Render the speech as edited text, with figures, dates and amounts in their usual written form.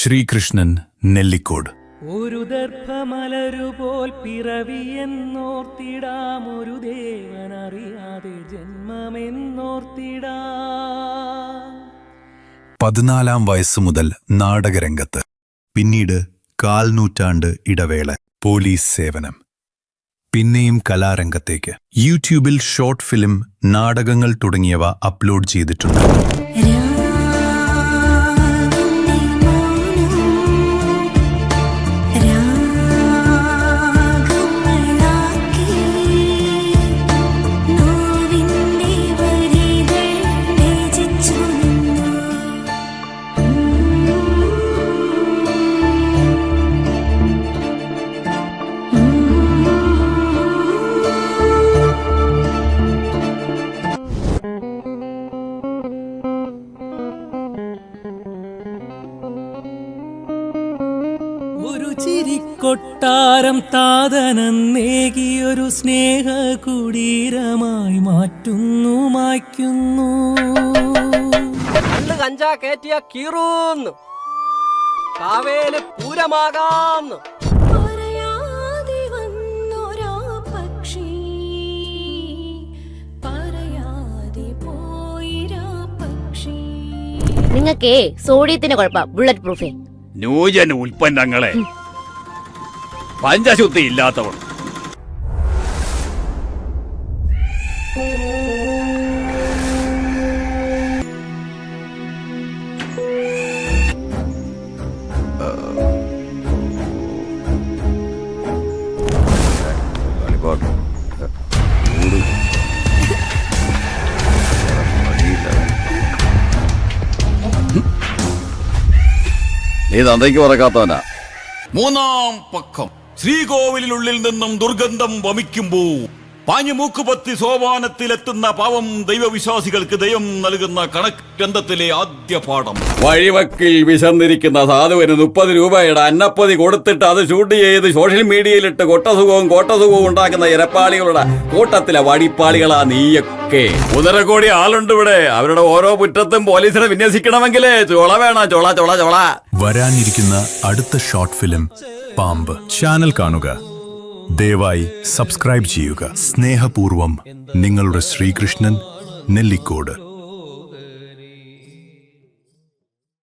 ശ്രീകൃഷ്ണൻ നെല്ലിക്കോട്. ഒരു ദർഭമലരുപോൽ പിറവിയെന്നോർത്തിടാം, ഒരു ദേവനറിയാതെ ജന്മമെന്നോർത്തിടാം. 14 വയസ്സു മുതൽ നാടകരംഗത്ത്, പിന്നീട് 1/4 നൂറ്റാണ്ട് ഇടവേള, പോലീസ് സേവനം, പിന്നെയും കലാരംഗത്തേക്ക്. യൂട്യൂബിൽ ഷോർട്ട് ഫിലിം, നാടകങ്ങൾ തുടങ്ങിയവ അപ്ലോഡ് ചെയ്തിട്ടുണ്ട്. ഒരു ചിരിക്കൊട്ടാരം താതനെന്നേകിയൊരു സ്നേഹ കുടീരമായി മാറ്റുന്നു. കഞ്ചാ കേറ്റിയ കീറൂന്ന്, കാവേല് പൂരമാകാന്ന്. നിങ്ങൾക്കേ സോഡിയത്തിന് കുഴപ്പം, ബുള്ളറ്റ് പ്രൂഫേ. ന്യൂജൻ ഉൽപ്പന്നങ്ങളെ പഞ്ചശുദ്ധി ഇല്ലാത്തവൾ. നീ തന്തയ്ക്ക് പറക്കാത്തവനാ. 3-ാം പക്കം. ശ്രീകോവിലിനുള്ളിൽ നിന്നും ദുർഗന്ധം വമിക്കുമ്പോ പാഞ്ഞുമൂക്കുപത്തി സോപാനത്തിലെത്തുന്ന പാവം ദൈവവിശ്വാസികൾക്ക് ദയം നൽകുന്ന കണക്ക് ഗ്രന്ഥത്തിലെ ആദ്യ പാഠം. വഴിവക്കിൽ വിശന്നിരിക്കുന്ന സാധുവിന് 30 രൂപയുടെ അന്നപ്പൊതി കൊടുത്തിട്ട് അത് ഷൂട്ട് ചെയ്ത് സോഷ്യൽ മീഡിയയിലിട്ട് കോട്ടസുഖവും ഉണ്ടാക്കുന്ന ഇരപ്പാളികളുടെ കൂട്ടത്തിലെ വടിപ്പാളികളാ നീയൊക്കെ. 1.5 കോടി ആളുണ്ട് ഇവിടെ. അവരുടെ ഓരോ കുറ്റത്തും പോലീസിനെ വിന്യസിക്കണമെങ്കിലേ ചോള വേണം, ചോള. വരാനിരിക്കുന്ന അടുത്ത ഷോർട്ട് ഫിലിം പാമ്പ്. ചാനൽ കാണുക, ദയവായി സബ്സ്ക്രൈബ് ചെയ്യുക. സ്നേഹപൂർവം, നിങ്ങളുടെ ശ്രീകൃഷ്ണൻ നെല്ലിക്കോട്.